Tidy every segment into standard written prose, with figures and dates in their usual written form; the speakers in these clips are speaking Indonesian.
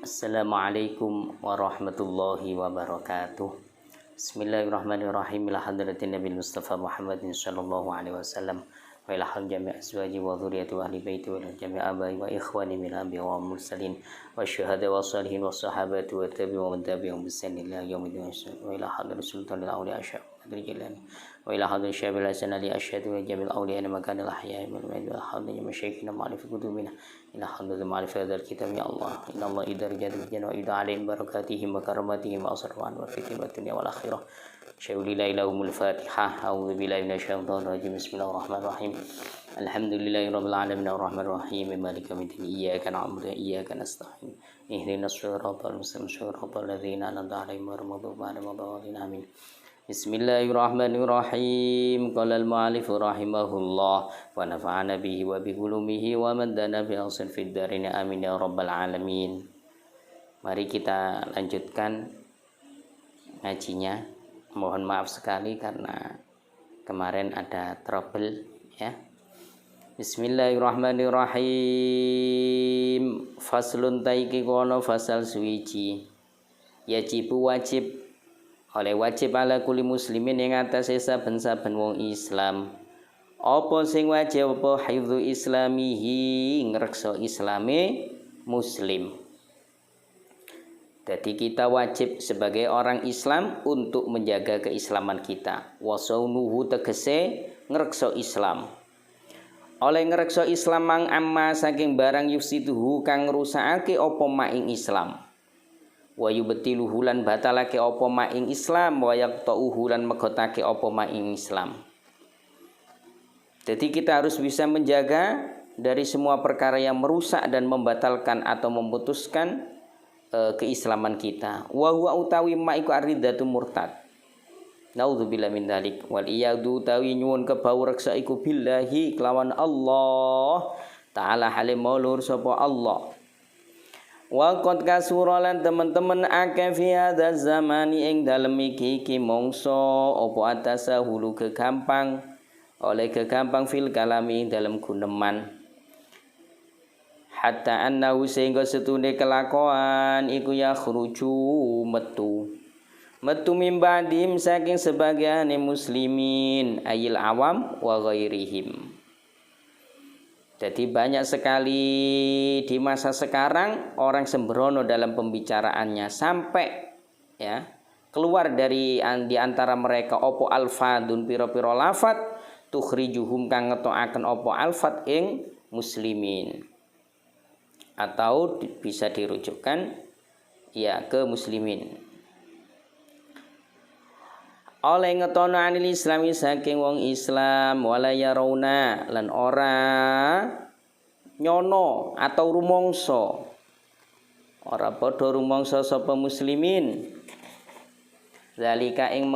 Assalamualaikum warahmatullahi wabarakatuh. Bismillahirrahmanirrahim. Ila hadratin Nabi Mustafa Muhammadin sallallahu alaihi wasallam wa ila jami' azwaji wa dhurriyyati wa ahli baiti wa jami' abai wa ikhwani min anbiya wa mursalin wa syuhada wa salihin wa sahabati wa tabi'in wa man tabi'ahum bi ihsan ila yaumil wa ila hadratis sultanil awliya asyhadu jalani wa ila hadratis syabil hasan ali asyhadu wa jamil awliya makanil ahya'i min hadratil masyayikhina ma'rifat kutubina ila hadratil ma'rifat dzal kitab ya Allah inna Allah idza rajada jana wa idza alaihim barakatihim wa karamatihim wa asrwan wa fitnat dunya wal akhirah syaulillahi lahumul fatihah a'udzu billahi minasyaitonir rajim bismillahirrahmanirrahim alhamdulillahi rabbil alamin arrahmanir rahim maliki yaumiddin iyyaka na'budu wa iyyaka nasta'in ihdinas siratal mustaqim siratal ladzina an'amta 'alaihim ghairil maghdubi 'alaihim waladdallin amin. Bismillahirrahmanirrahim. Qala al-mu'allif rahimahullah wa nafa'ana bihi wa bi ulumihi wa madana bi ahsan fid darin amin ya rabbal alamin. Mari kita lanjutkan ngajinya. Mohon maaf sekali karena kemarin ada trouble ya. Bismillahirrahmanirrahim. Faslun taiki kono fasal suwiji. Yajibu wajib oleh wajib ala kuli muslimin yang atas saben-saben wong Islam. Apa sing wajib apa hifdzu islamihi ngrekso islame muslim. Jadi kita wajib sebagai orang Islam untuk menjaga keislaman kita. Wasaunuhu tegese ngrekso Islam. Oleh ngrekso Islam mang amma saking barang yufsiduhu kang ngrusakake apa maing Islam. Wa yubtiluhu lan batalake apa maing Islam wa yaqta'uhu lan megotake apa maing Islam. Jadi kita harus bisa menjaga dari semua perkara yang merusak dan membatalkan atau memutuskan keislaman kita. Wa huwa utawi ma iku aridatu murtad. Naudzubillahi min dzalik wal iyadu tawi nyuwun kebau reksa iku billahi kelawan Allah taala halim maulur sapa Allah. Wa qad kasura lan teman-teman akeh fi hadzal zamani ing dalem iki mongso apa atasahulu kegampang oleh kegampang fil kalami dalam guneman hatta annahu sehingga setune kelakuan iku ya khruju metu mimbadim saking sebagian muslimin ayil awam wa ghairihim. Jadi banyak sekali di masa sekarang orang sembrono dalam pembicaraannya sampai ya keluar dari di antara mereka opo alfadun piro-piro lafat tukhrijuhum kang ngetoaken opo alfat ing muslimin atau bisa dirujukkan ya ke muslimin. Oleh ngetono anil islami saking wong Islam wala yarawna lan ora nyono atau rumangsa ora padha rumangsa sapa muslimin zalika ing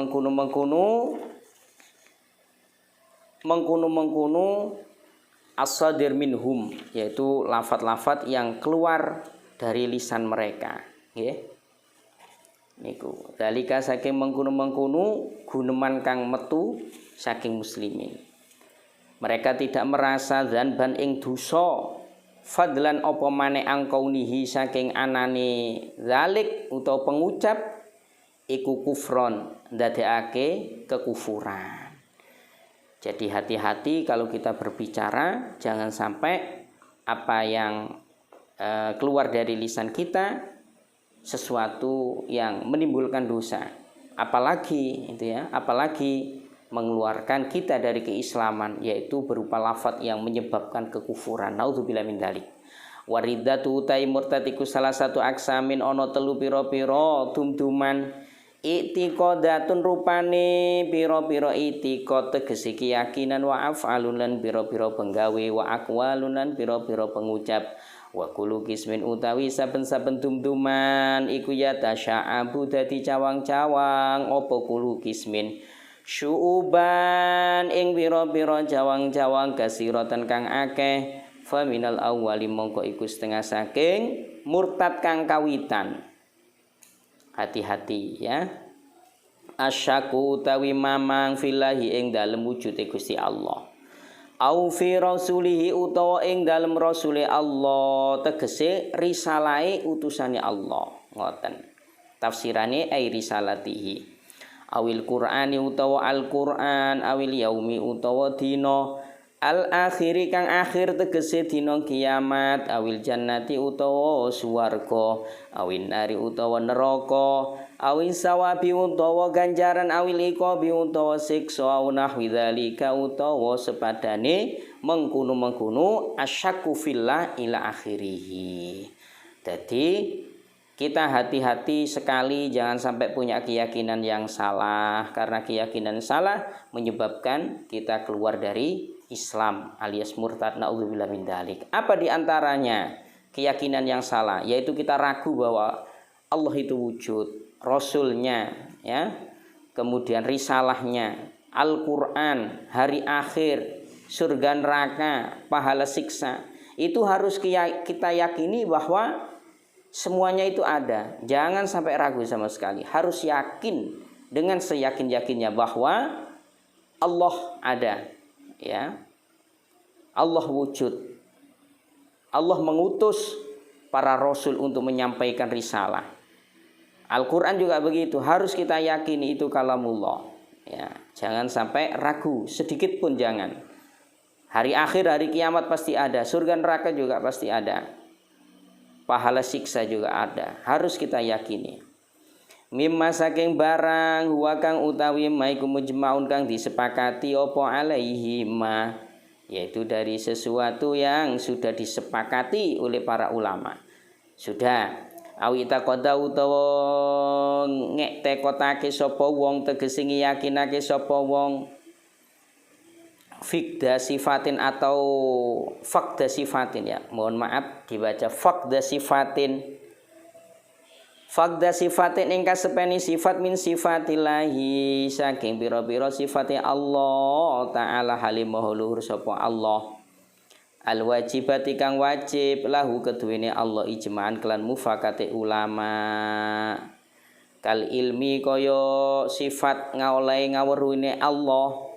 mengkono as-sadir minhum yaitu lafat-lafat yang keluar dari lisan mereka nggih. Niku dalika saking mengkono guneman kang metu saking muslimin. Mereka tidak merasa dzanban ing dosa fadlan apa maneh angkaunihi saking anane zalik utawa pengucap iku kufron ndadekake kekufuran. Jadi hati-hati kalau kita berbicara jangan sampai apa yang keluar dari lisan kita sesuatu yang menimbulkan dosa, apalagi mengeluarkan kita dari keislaman, yaitu berupa lafaz yang menyebabkan kekufuran. Naudzubillahi min dzalik. Waridatu utai murtad iku salah satu aksamin ono telu pira-pira dumduman i'tiqadatun rupane pira-pira i'tiqad tegese keyakinan wa af'alun lan pira-pira penggawe wa aqwalun lan pira-pira pengucap. Wa kullu kismin utawi saben-saben dumduman iku ya tasya'abu dadi cawang-cawang apa kullu kismin syu'uban ing pira-pira cawang-cawang kasiratan kang akeh fa minal awwali mongko iku setengah saking murtad kang kawitan. Hati-hati ya. Asyaku utawi mamang fillahi ing dalem wujude Gusti Allah. au fi rasulihi utawa ing dalem rasule Allah, tegese risalahe utusane Allah. Ngoten tafsirane ai risalatihi. Awil Qur'ani utawa Al-Qur'an, awil yaumi utawa dina al akhiri kang akhir tegese dina kiamat, awil jannati utawa swarga, awin nari utawa neraka, awin sawabi utawa ganjaran, awil iqabi utawa siksa, aw nahwi dzalika utawa sepadane mengkono-mengkono asyakku fillah ila akhirih. Jadi kita hati-hati sekali jangan sampai punya keyakinan yang salah, karena keyakinan salah menyebabkan kita keluar dari Islam alias murtad, naudzubillah min dzalik. Apa diantaranya keyakinan yang salah? Yaitu kita ragu bahwa Allah itu wujud, Rasulnya, ya, kemudian risalahnya, Al-Quran, hari akhir, surga neraka, pahala siksa. Itu harus kita yakini bahwa semuanya itu ada. Jangan sampai ragu sama sekali. Harus yakin dengan seyakin-yakinnya bahwa Allah ada. Ya, Allah wujud. Allah mengutus para rasul untuk menyampaikan risalah. Al-Quran juga begitu, harus kita yakini itu kalamullah. Ya, jangan sampai ragu sedikit pun, jangan. Hari akhir, hari kiamat pasti ada, surga neraka juga pasti ada, pahala siksa juga ada, harus kita yakini. Mimma saking barang huwa kang utawi maiku mujmaun kang disepakati opo alaihi ma, yaitu dari sesuatu yang sudah disepakati oleh para ulama. Sudah awi taqada utawa ngektekotake sapa wong, tegese yakinake sapa wong fikda sifatin atau fakda sifatin, ya mohon maaf dibaca fakda sifatin. Fakda sifatin ingkang sepeni sifat min sifatillahi saking pira-pira sifate Allah taala halimah luhur sapa Allah. Al wajibati kang wajib lahu keduwene Allah ijma'an kelan mufakate ulama. Kal ilmi kaya sifat ngaoleh ngaweruhine Allah.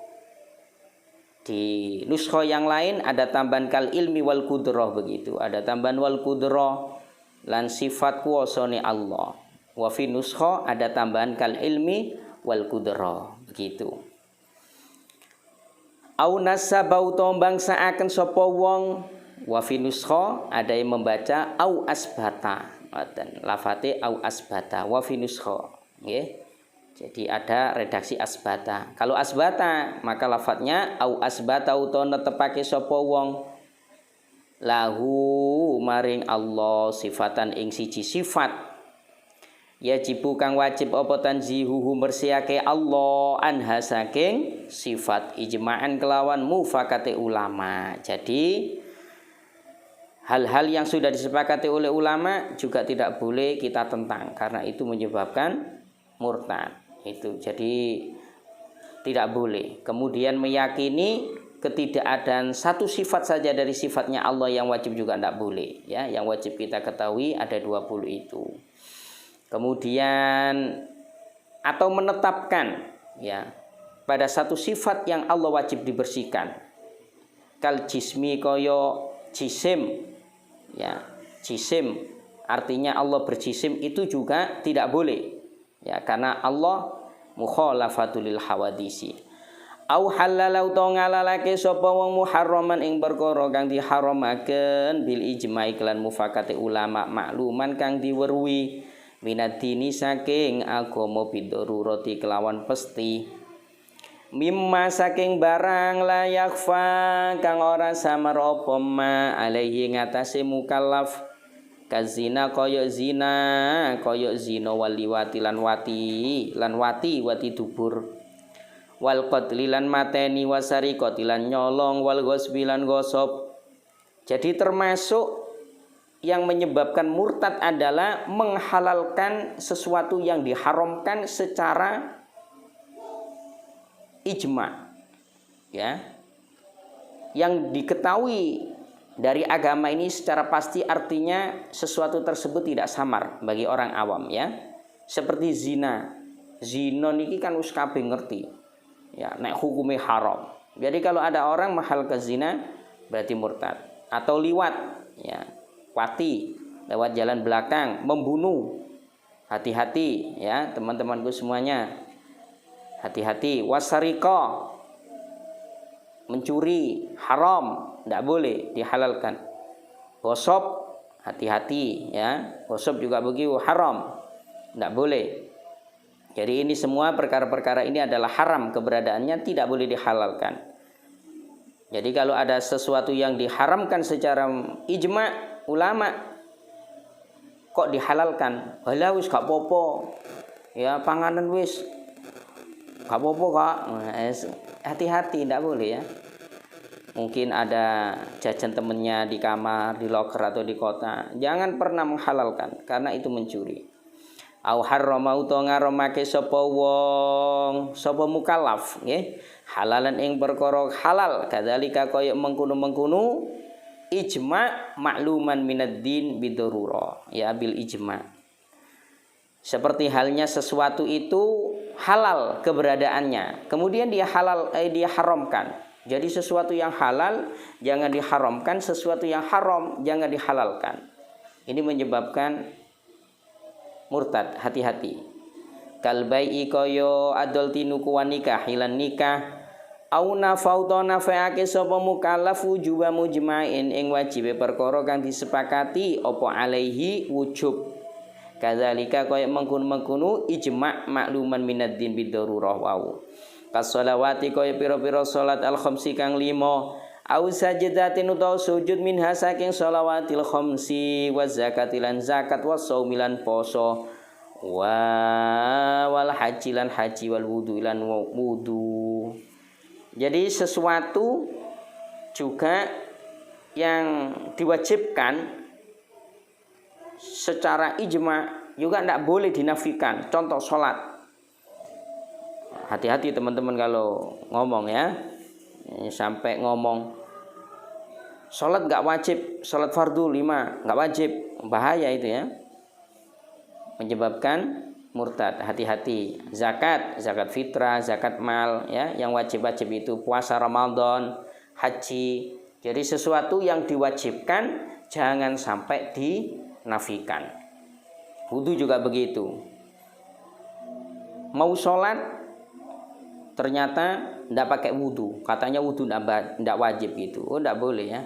Di nuskha yang lain ada tambahan kal ilmi wal qudrah, begitu. Ada tambahan wal qudrah lan sifat kuwasane Allah. Wa fi nuskha ada tambahan kal ilmi wal qudrah, begitu. Au nasabau tombang saaken sapa wong, wa fi nuskha ada yang membaca au asbata, ngoten lafate au asbata wa fi nuskha, nggih. Jadi ada redaksi asbata. Kalau asbata maka lafadznya au asbata utawa netepake sapa wong lahu maring Allah sifatan ing siji sifat. Yajibu kang wajib apa tanzihuhu bersihake Allah anha saking sifat ijma'an kelawan mufakate ulama. Jadi hal-hal yang sudah disepakati oleh ulama juga tidak boleh kita tentang, karena itu menyebabkan murtad. Itu jadi tidak boleh. Kemudian meyakini ketidakadaan satu sifat saja dari sifatnya Allah yang wajib juga tidak boleh, ya. Yang wajib kita ketahui ada 20 itu. Kemudian atau menetapkan, ya, pada satu sifat yang Allah wajib dibersihkan. Kal jismi koyo jisim, ya, jisim artinya Allah berjisim, itu juga tidak boleh, ya, karena Allah mukhalafatul hawadisi. Au halalau to ngalalake sapa wong muharraman ing perkara kang diharamaken bil ijma'i kelan mufakate ulama makluman kang diweruhi minadini saking agama bidururati kelawan pesti. Mimma saking barang la yakfa kang ora samar apa ma alaihi ngatasé mukallaf kazina kaya zina waliwati lan wati dubur wal qatli lan mateni wasari qatilan nyolong wal ghasbi lan gosop. Jadi termasuk yang menyebabkan murtad adalah menghalalkan sesuatu yang diharamkan secara ijma, ya, yang diketahui dari agama ini secara pasti, artinya sesuatu tersebut tidak samar bagi orang awam, ya. Seperti zina niki kan wis kabeh ngerti, ya, nek hukume haram. Jadi kalau ada orang mahal ke zina berarti murtad. Atau liwat, ya, wati, lewat jalan belakang, membunuh. Hati-hati ya teman-temanku semuanya. Hati-hati. Wasariko, mencuri, haram, tidak boleh, dihalalkan. Gosop, hati-hati ya. Gosop juga begitu, haram, tidak boleh. Jadi ini semua perkara-perkara ini adalah haram keberadaannya, tidak boleh dihalalkan. Jadi kalau ada sesuatu yang diharamkan secara ijma ulama kok dihalalkan, halah wis gak popo, ya panganan wis gak popo kak, hati-hati, tidak boleh ya. Mungkin ada jajan temennya di kamar, di loker atau di kota, jangan pernah menghalalkan karena itu mencuri. Au harrama utawa ngaramake sapa wong, sapa mukallaf nggih, halalan ing perkara halal, kadzalika kaya mengkono-mengkono ijma makluman minad din bidarurah, ya bil ijma. Seperti halnya sesuatu itu halal keberadaannya, kemudian dia haramkan. Jadi sesuatu yang halal jangan diharamkan, sesuatu yang haram jangan dihalalkan. Ini menyebabkan murtad, hati-hati. Kalbai koyo adol tinuku nikah hilan nikah au nafauta nafaake sapa mukallaf wujuba mujma'in ing wajibe perkara kang disepakati apa alaihi wujub. Kadzalika koyo mengkono-mengkono ijma' makluman minad din bidarurah wau. Kasolawati koyo pira-pira salat al-khamsi kang 5 au sajdatin utawa sujud minha saking shalawatil khamsi wa zakatilan zakat wa saumilan poso wal haji lan haji wal wudu lan wudu. Jadi sesuatu juga yang diwajibkan secara ijma juga tidak boleh dinafikan. Contoh sholat, hati-hati teman-teman kalau ngomong ya. Sampai ngomong sholat gak wajib, sholat fardu 5 gak wajib, bahaya itu ya, menyebabkan murtad. Hati-hati. Zakat fitrah, zakat mal ya, yang wajib-wajib itu puasa Ramadan, haji. Jadi sesuatu yang diwajibkan jangan sampai dinafikan. Wudu juga begitu. Mau sholat ternyata tidak pakai wudu, katanya wudu tidak wajib gitu, tidak boleh ya.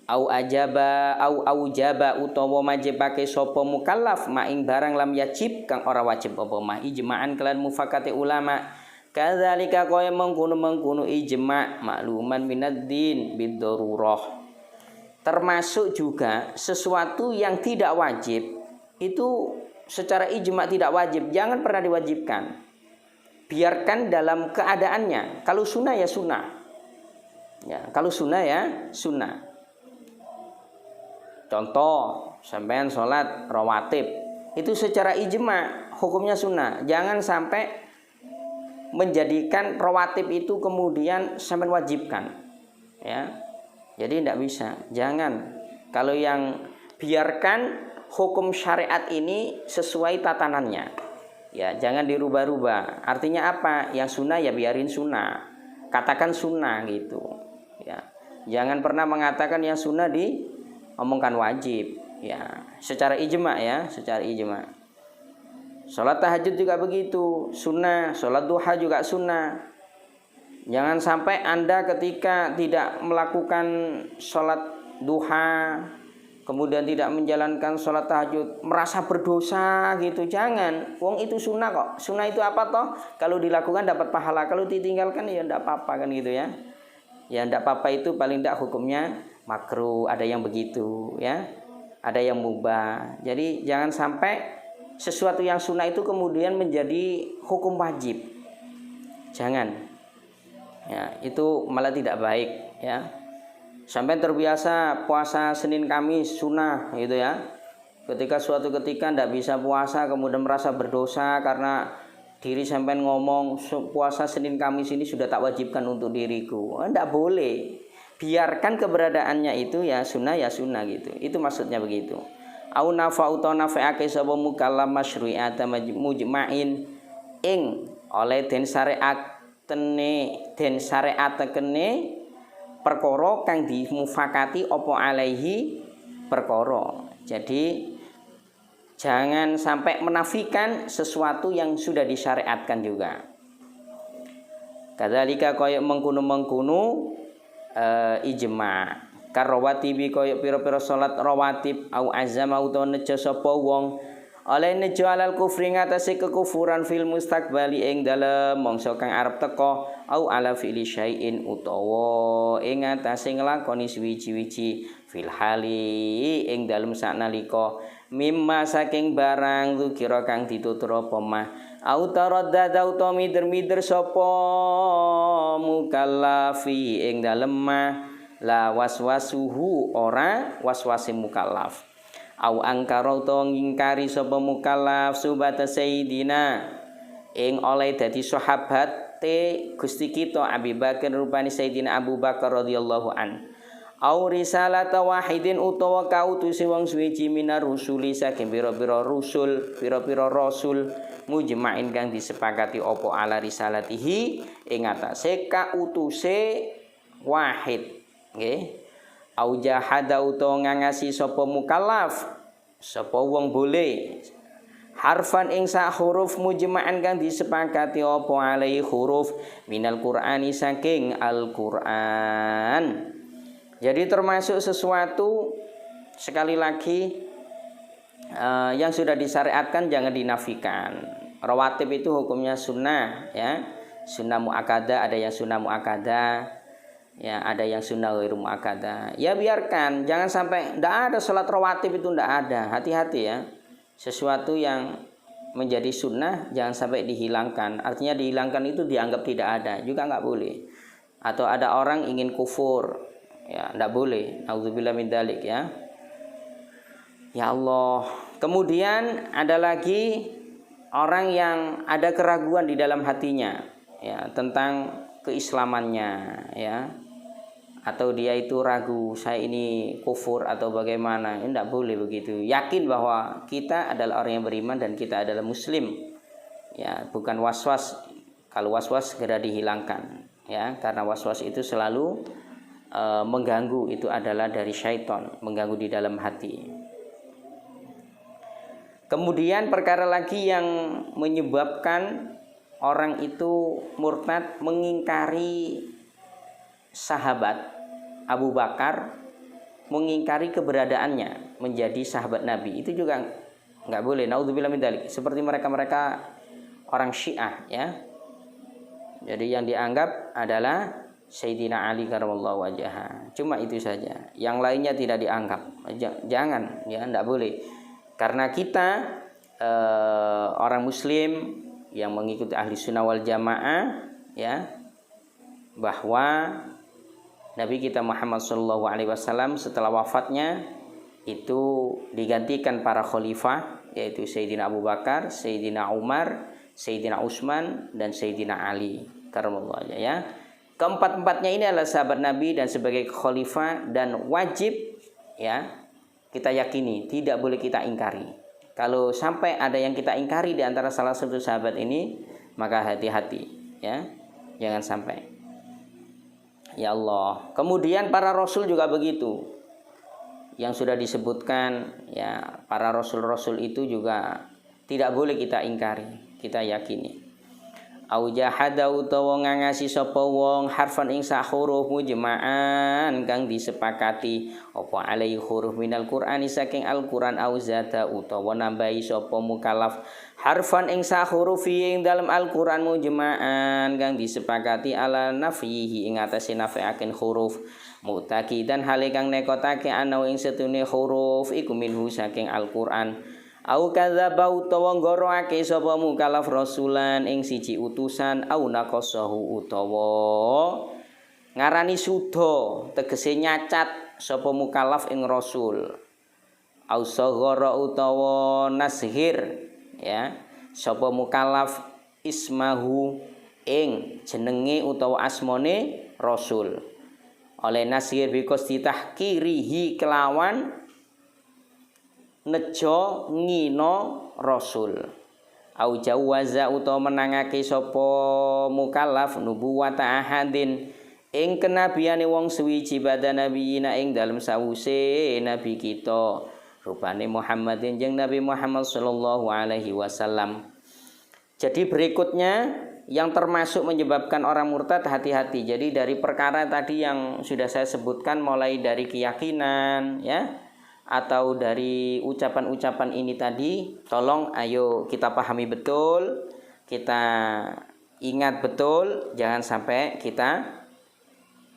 Au aujaba utawa wajib pakai sopo mukallaf maing barang lam yajib kang ora wajib apa mah ijma'an kelan mufakate ulama. Kadzalika kaya mengkono ijma' makluman minad din bidarurah. Termasuk juga sesuatu yang tidak wajib itu secara ijma' tidak wajib, jangan pernah diwajibkan. Biarkan dalam keadaannya. Kalau sunnah ya sunnah. Ya, kalau sunnah ya sunnah. Contoh, sampean sholat rawatib, itu secara ijma hukumnya sunnah. Jangan sampai menjadikan rawatib itu kemudian sampean wajibkan. Ya, jadi tidak bisa. Jangan. Kalau yang biarkan hukum syariat ini sesuai tatanannya. Ya, jangan dirubah-rubah. Artinya apa? Yang sunnah ya biarin sunnah. Katakan sunnah gitu. Ya, jangan pernah mengatakan yang sunnah diomongkan wajib. Ya, secara ijma ya, secara ijma. Sholat tahajud juga begitu, sunnah. Sholat duha juga sunnah. Jangan sampai Anda ketika tidak melakukan sholat duha, kemudian tidak menjalankan sholat tahajud merasa berdosa gitu, jangan. Wong itu sunnah kok. Sunnah itu apa toh? Kalau dilakukan dapat pahala, kalau ditinggalkan ya tidak apa-apa kan gitu ya. Ya tidak apa-apa itu paling tidak hukumnya makruh, ada yang begitu ya. Ada yang mubah. Jadi jangan sampai sesuatu yang sunnah itu kemudian menjadi hukum wajib. Jangan. Ya, itu malah tidak baik ya. Sampai terbiasa puasa Senin Kamis sunnah gitu ya. Ketika suatu ketika tidak bisa puasa kemudian merasa berdosa karena diri sampai ngomong puasa Senin Kamis ini sudah tak wajibkan untuk diriku. Tidak boleh. Biarkan keberadaannya itu ya sunnah gitu. Itu maksudnya begitu. Au nafa'u ta nafa'ake sapa mukallaf masyru'ata mujma'in ing oleh den syariat den syariatekene perkara kang dimufakati apa alaihi perkara. Jadi jangan sampai menafikan sesuatu yang sudah disyariatkan juga. Kadzalika kaya mengkono-mengkono ijma. Karawatibi kaya pira-pira salat rawatib au azama utawa nejo sapa wong oleh nejo alal kufri ngatasi kekufuran fil mustaqbali ing dalem mangsa kang arep teka au ala fi'li syai'in utawa ing ngatasi nglakoni suwiji-wiji fil hali ing dalem saknalika mimma saking barang dzikira kang ditutur apa mah au taraddada utawa mider-mider sapa mukallafi ing dalem mah la waswasuhu ora waswase mukallaf au angkara utawa ngingkari sapa mukallaf subata sayidina ing oleh dadi sahabat Gusti kita Abi Bakar rupane Sayyidina Abu Bakar radhiyallahu an au risalata wahidin utawa kautuse wong suwiji minar rusuli saking pira-pira rasul mujma'in kang disepakati apa ala risalatihi ing atase kautuse wahid. Nggih. Au jahada utawa ngangasi sapa mukallaf sapa wong boleh harfan ing sak huruf mujma'an kang disepakati apa alai huruf minal Qur'ani saking Al-Qur'an. Jadi termasuk sesuatu sekali lagi yang sudah disyariatkan jangan dinafikan. Rawatib itu hukumnya sunnah ya. Sunnah muakkadah, ada yang sunnah muakkadah. Ya, ada yang sunnah ghairu muakkadah. Ya biarkan, jangan sampai ndak ada salat rawatib itu ndak ada. Hati-hati ya. Sesuatu yang menjadi sunnah jangan sampai dihilangkan. Artinya dihilangkan itu dianggap tidak ada, juga nggak boleh. Atau ada orang ingin kufur, ya ndak boleh. Auzubillah min dzalik ya. Ya Allah. Kemudian ada lagi orang yang ada keraguan di dalam hatinya ya tentang keislamannya ya. Atau dia itu ragu, saya ini kufur atau bagaimana. Ini tidak boleh begitu. Yakin bahwa kita adalah orang yang beriman dan kita adalah muslim. Ya, bukan waswas. Kalau waswas segera dihilangkan. Ya, karena waswas itu selalu mengganggu. Itu adalah dari syaitan, mengganggu di dalam hati. Kemudian perkara lagi yang menyebabkan orang itu murtad mengingkari sahabat Abu Bakar, mengingkari keberadaannya menjadi sahabat Nabi, itu juga nggak boleh. Naudzubillah min dzalik. Seperti mereka orang Syiah ya. Jadi yang dianggap adalah Sayyidina Ali karramallahu wajhahu. Cuma itu saja. Yang lainnya tidak dianggap. Jangan ya, nggak boleh. Karena kita orang muslim yang mengikuti ahli sunnah wal jamaah ya, bahwa Nabi kita Muhammad SAW setelah wafatnya itu digantikan para khalifah, yaitu Sayyidina Abu Bakar, Sayyidina Umar, Sayyidina Utsman dan Sayyidina Ali karramallahu wajhahu ya. Keempat-empatnya ini adalah sahabat Nabi dan sebagai khalifah dan wajib ya kita yakini, tidak boleh kita ingkari. Kalau sampai ada yang kita ingkari di antara salah satu sahabat ini, maka hati-hati ya. Jangan sampai. Ya Allah. Kemudian para rasul juga begitu. Yang sudah disebutkan ya, para rasul-rasul itu juga tidak boleh kita ingkari, kita yakini. Au jahada utawa ngangasi sapa wong harfan ing sak huruf mujma'an kang disepakati apa alai huruf minal Qur'ani saking Al-Qur'an au zata utawa nambahi sapa mukallaf harfan ing sak huruf ing dalam Al-Qur'an mujma'an kang disepakati ala nafihi ing atase nafiaken huruf mutakidan hale kang nekotake ana ing setune huruf iku minhu saking Al-Qur'an. Au kadzaba utawa ngoroake sapa mukallaf rasulan ing siji utusan au naqasahu utawa ngarani suda tegese nyacat sapa mukallaf ing rasul au saghara utawa nashir ya sapa mukallaf ismahu ing jenenge utawa asmane rasul oleh nashir bikos ditahkirihi kelawan nejo ngino rasul au jawaza utawa menangake sapa mukallaf nubuwata ahadin ing kenabiane wong suwiji badha nabiyina ing dalem sawuse nabi kita rupane Muhammadin jeung Nabi Muhammad sallallahu alaihi wasallam. Jadi berikutnya yang termasuk menyebabkan orang murtad, hati-hati. Jadi dari perkara tadi yang sudah saya sebutkan, mulai dari keyakinan ya, atau dari ucapan-ucapan ini tadi, tolong ayo kita pahami betul, kita ingat betul, jangan sampai kita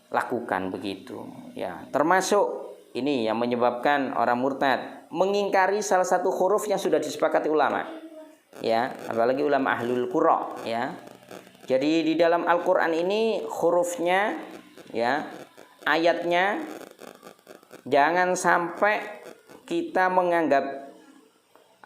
lakukan begitu ya. Termasuk ini yang menyebabkan orang murtad, mengingkari salah satu huruf yang sudah disepakati ulama ya, apalagi ulama ahlul qura ya. Jadi di dalam Al-Qur'an ini hurufnya ya, ayatnya, jangan sampai kita menganggap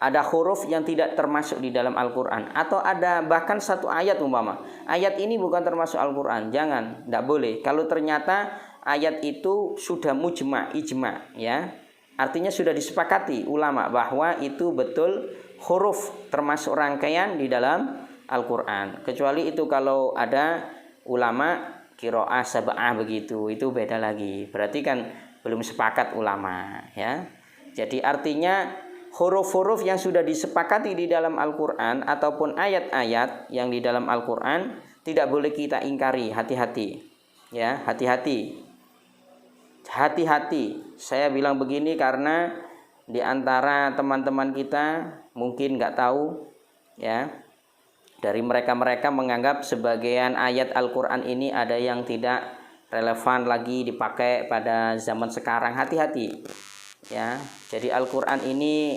ada huruf yang tidak termasuk di dalam Al-Quran, atau ada bahkan satu ayat umpama ayat ini bukan termasuk Al-Quran, jangan, tidak boleh. Kalau ternyata ayat itu sudah mujma, ijma ya, artinya sudah disepakati ulama bahwa itu betul huruf termasuk rangkaian di dalam Al-Quran, kecuali itu kalau ada ulama qiraah sab'ah begitu, itu beda lagi, berarti kan belum sepakat ulama ya. Jadi artinya huruf-huruf yang sudah disepakati di dalam Al-Quran ataupun ayat-ayat yang di dalam Al-Quran tidak boleh kita ingkari. Hati-hati ya, hati-hati. Hati-hati. Saya bilang begini karena di antara teman-teman kita mungkin nggak tahu ya, dari mereka-mereka menganggap sebagian ayat Al-Quran ini ada yang tidak relevan lagi dipakai pada zaman sekarang. Hati-hati ya. Jadi Al-Quran ini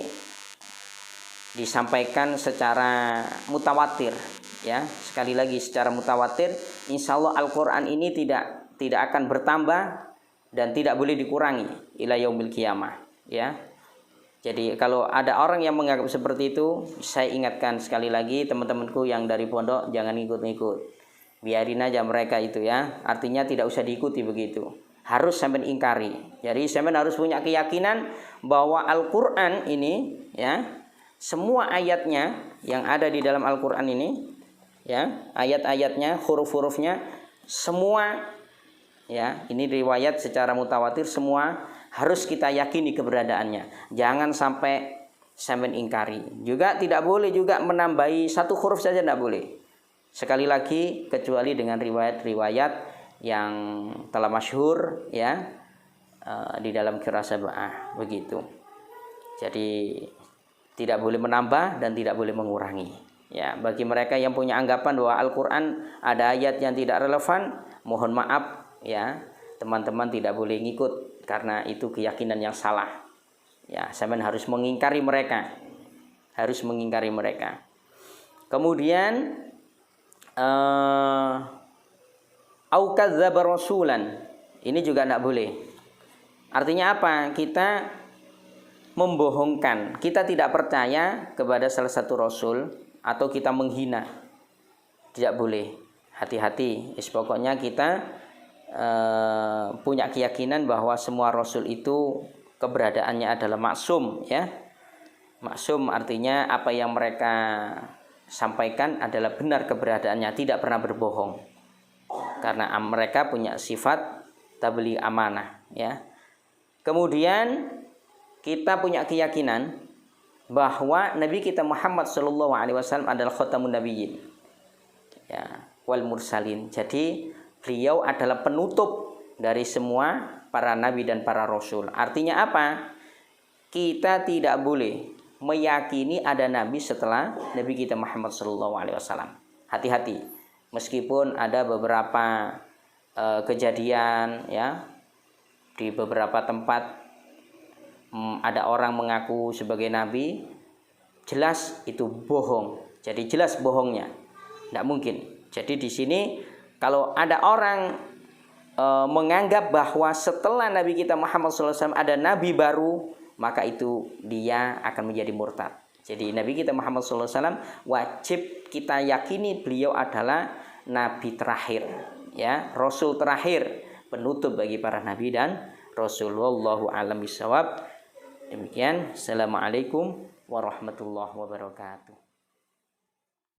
disampaikan secara mutawatir ya. Sekali lagi secara mutawatir, insya Allah Al-Quran ini tidak akan bertambah dan tidak boleh dikurangi ila yaumil qiyamah ya. Jadi kalau ada orang yang menganggap seperti itu, saya ingatkan sekali lagi teman-temanku yang dari pondok, jangan ikut-ikut, biarin aja mereka itu ya. Artinya tidak usah diikuti begitu, harus sampai ingkari. Jadi sampai harus punya keyakinan bahwa Al-Quran ini ya, semua ayatnya yang ada di dalam Al-Quran ini ya, ayat-ayatnya, huruf-hurufnya semua ya, ini riwayat secara mutawatir, semua harus kita yakini keberadaannya. Jangan sampai ingkari. Juga tidak boleh juga menambahi satu huruf saja, tidak boleh. Sekali lagi kecuali dengan riwayat-riwayat yang telah masyhur ya, di dalam qiraah sab'ah begitu. Jadi tidak boleh menambah dan tidak boleh mengurangi ya. Bagi mereka yang punya anggapan bahwa Al-Quran ada ayat yang tidak relevan, mohon maaf ya, teman-teman tidak boleh ngikut karena itu keyakinan yang salah ya. Sampean harus mengingkari mereka, harus mengingkari mereka. Kemudian au kadzdzaba rasulan, ini juga tidak boleh. Artinya apa? Kita membohongkan, kita tidak percaya kepada salah satu rasul atau kita menghina, tidak boleh. Hati-hati. Pokoknya kita punya keyakinan bahwa semua rasul itu keberadaannya adalah maksum ya. Maksum artinya apa yang mereka sampaikan adalah benar keberadaannya, tidak pernah berbohong. Karena mereka punya sifat tabligh amanah ya. Kemudian kita punya keyakinan bahwa Nabi kita Muhammad sallallahu alaihi wasallam adalah khatamun nabiyyin ya, wal mursalin. Jadi beliau adalah penutup dari semua para nabi dan para rasul. Artinya apa? Kita tidak boleh meyakini ada nabi setelah Nabi kita Muhammad SAW. Hati-hati. Meskipun ada beberapa kejadian ya, di beberapa tempat ada orang mengaku sebagai nabi, jelas itu bohong. Jadi jelas bohongnya, tidak mungkin. Jadi di sini kalau ada orang menganggap bahwa setelah Nabi kita Muhammad SAW ada nabi baru, maka itu dia akan menjadi murtad. Jadi Nabi kita Muhammad SAW wajib kita yakini beliau adalah nabi terakhir ya, rasul terakhir, penutup bagi para nabi dan rasul. Wallahu a'lam bishawab. Demikian. Assalamualaikum warahmatullahi wabarakatuh.